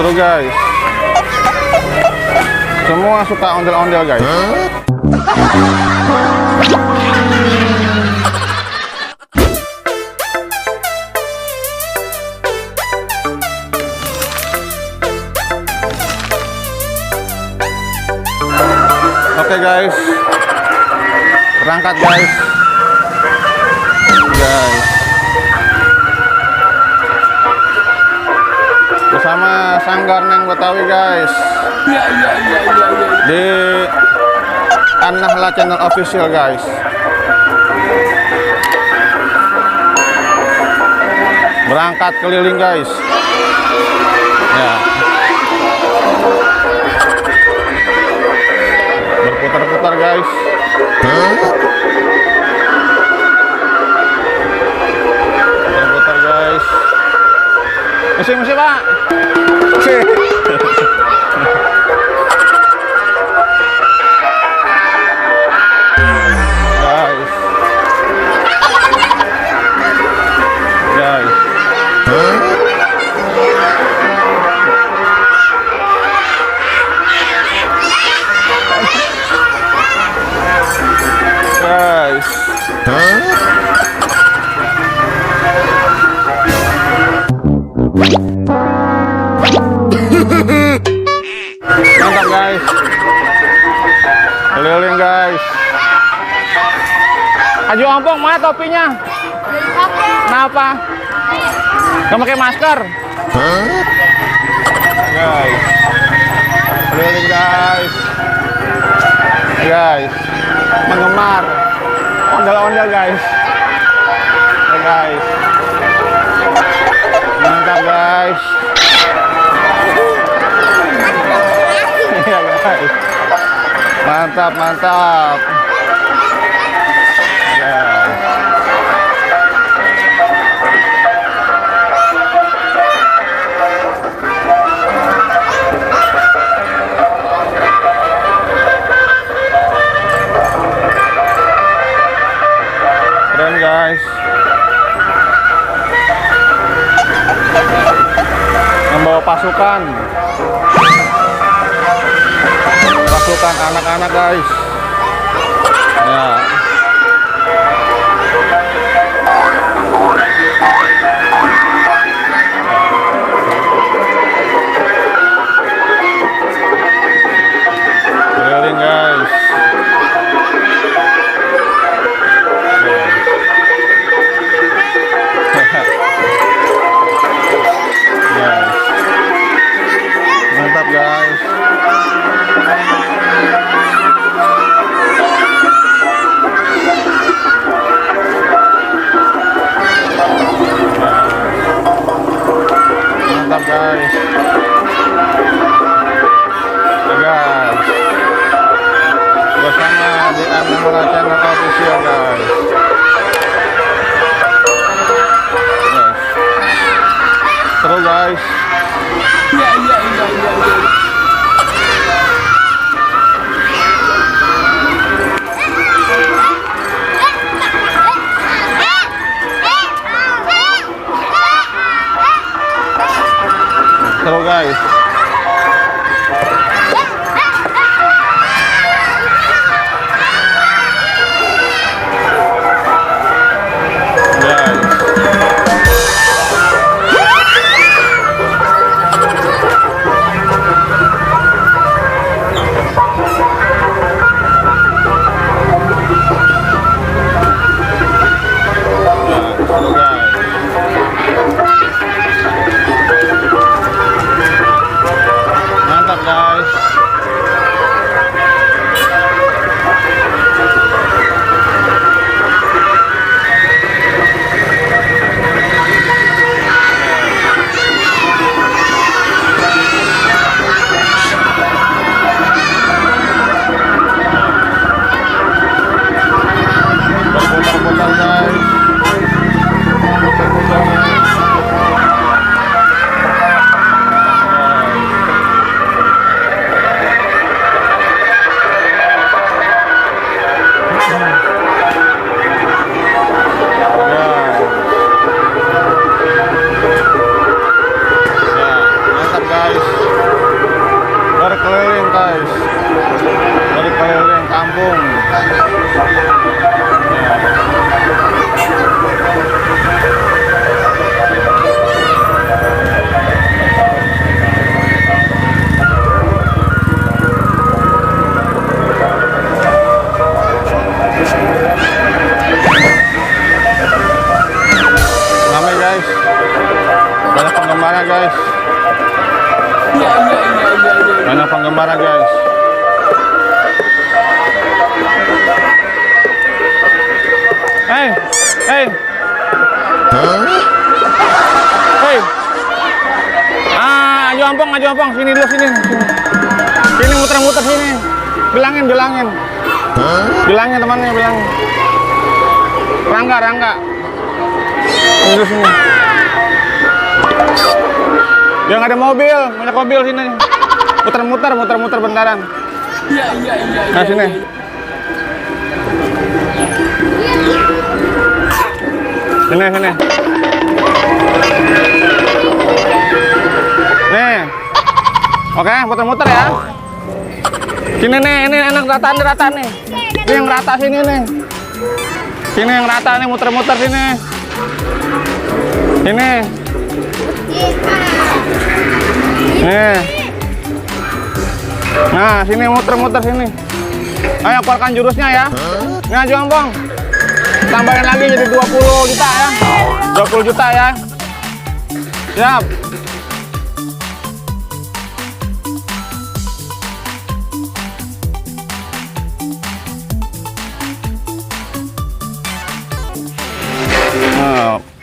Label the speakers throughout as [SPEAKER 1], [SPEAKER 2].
[SPEAKER 1] Seru guys. Semua suka ondel-ondel guys. Oke guys, berangkat guys. Bersama Sanggar Neng Betawi guys. Di An-Nahla Channel Official guys. Berangkat keliling guys. Ya. Berputar-putar guys. Berputar guys. Misi pak. Mantap guys, keliling guys. Aju Ompong, mana topinya? Kenapa? Gak pakai masker? Guys, keliling guys. Guys, menggemar ondel-ondel guys. Guys, mantap guys. Ya guys, mantap mantap. Guys. Keren guys. Membawa pasukan anak-anak guys. Ya. Keliling guys. Guys. Mantap guys. Mantap guys. Guys, bersama di An-Nahla Channel Official guys. Seru guys. Seru guys. Ramai guys, banyak penggemarnya guys. Banyak penggemarnya guys. Hey, hey, hey. Aju ampong, sini dulu sini. Sini muter-muter sini. Bilangin. Bilangin temannya, bilangin. Rangga. Terus sini. Dia nggak ada mobil, banyak mobil sini. Muter-muter bentaran. Iya. Nah sini. Sini. Nih. Oke, muter-muter ya. Sini nih, ini enak rata nih. Ini yang rata sini nih. Sini yang rata nih, muter-muter sini. Ini. Nih. Nah, sini muter-muter sini. Ayo keluarkan jurusnya ya. Ini Aju Ampong. Tambahin lagi jadi 20 juta ya. 20 juta ya. Siap.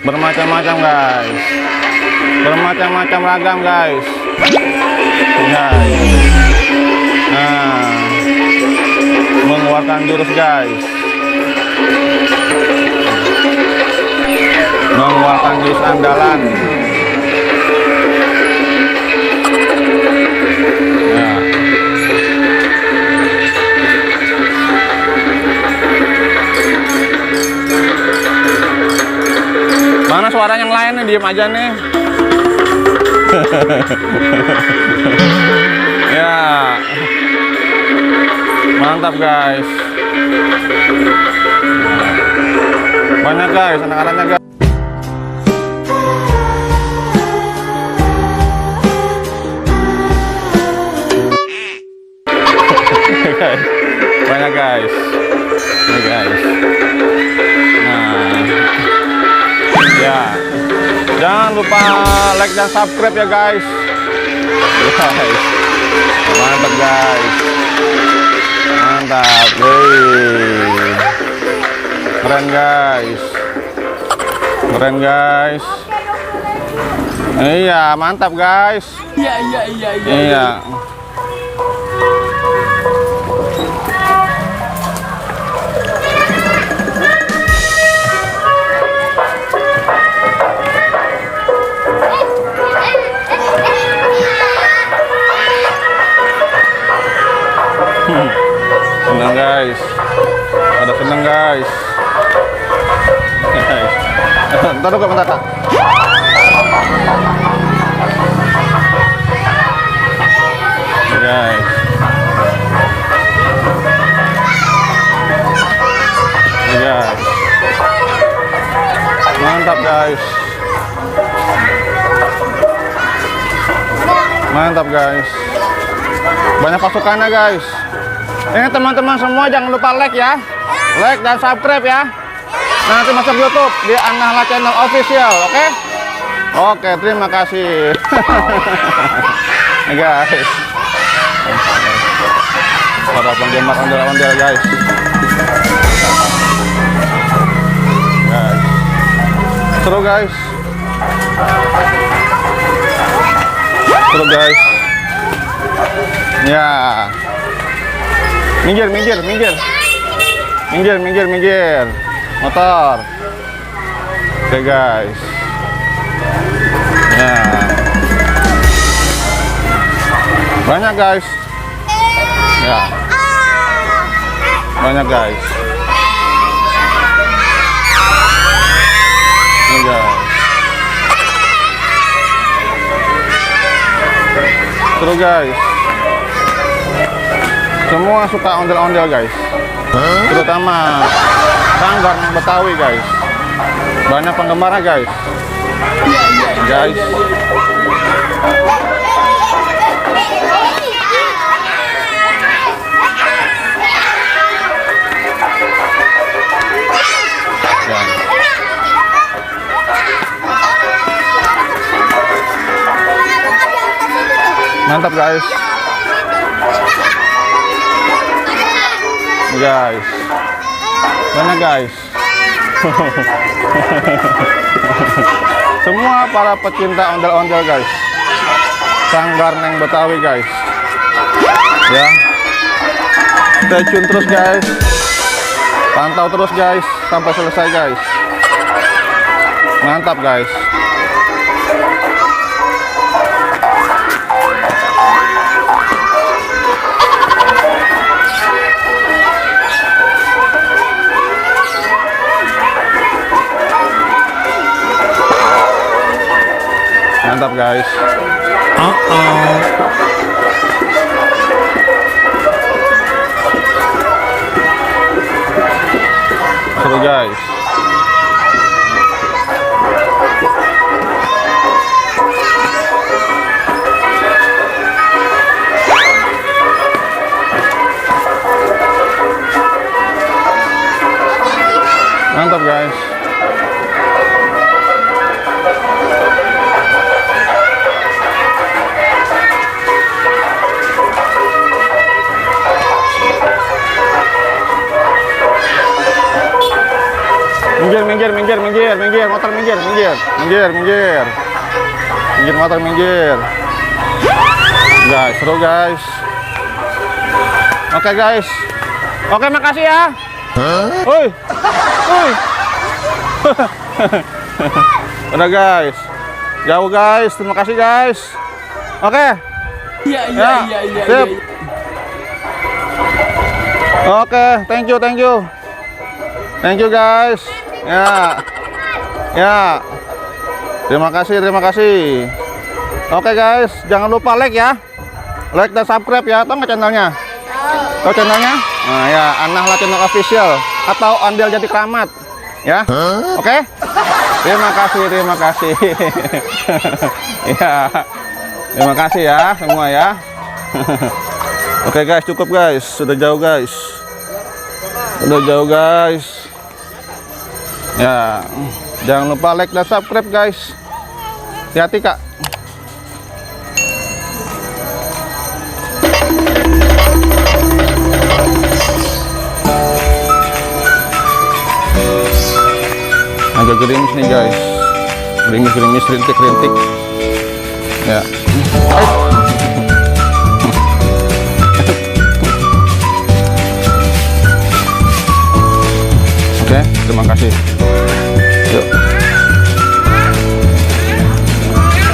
[SPEAKER 1] Bermacam-macam guys, bermacam-macam ragam guys. Nah, mengeluarkan jurus guys, mengeluarkan jurus andalan. Nah. Mana suara yang lain nih, diem aja nih. Ya, mantap guys. Banyak guys, anak-anaknya guys. Banyak guys. Ini guys. Nah. Ya, jangan lupa like dan subscribe ya guys. Mantap guys, mantap, keren guys. Iya, mantap guys. Iya. Senang guys, pada senang guys. Bentar dulu, bentar. Guys, mantap guys, mantap guys. Banyak pasukannya guys. Ini teman-teman semua jangan lupa like ya, like dan subscribe ya. Nanti masuk YouTube di An-Nahla Channel Official, oke? Oke, terima kasih. Guys, para penggemar ondel-ondel guys. Seru guys. Ya. Minggir. Motor. Oke guys. Ya. Banyak guys. Ya. Banyak guys. Ini guys. Seru guys. Semua suka ondel-ondel guys. terutama sanggar yang Betawi guys. Banyak penggemarnya guys. Guys. Mantap guys. Guys. Mana guys? Semua para pecinta ondel-ondel guys. Sanggar Neng Betawi guys. Ya. Stay tune terus guys. Pantau terus guys sampai selesai guys. Mantap guys. Mantap guys. Seru guys. Mantap guys. Minggir, motor minggir, motor minggir. Guys, seru guys. Oke guys. Oke, makasih ya. Woi. Udah guys. Jauh guys, terima kasih guys. Oke. Iya. Sip. Oke, thank you. Thank you guys. Ya. Terima kasih. Oke guys, jangan lupa like ya. Like dan subscribe ya. Tahu nggak channelnya? Tahu channelnya? Nah ya, An-Nahla Channel Official atau Ondel Jati Kramat. Ya. Oke. Terima kasih. Ya. Terima kasih ya semua ya. Oke guys, cukup guys. Sudah jauh guys. Ya, jangan lupa like dan subscribe guys. Hati-hati kak. Agak gerimis nih guys. Gerimis, rintik. Ya. Oke, terima kasih. Yuk.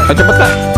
[SPEAKER 1] Ayo cepet kak.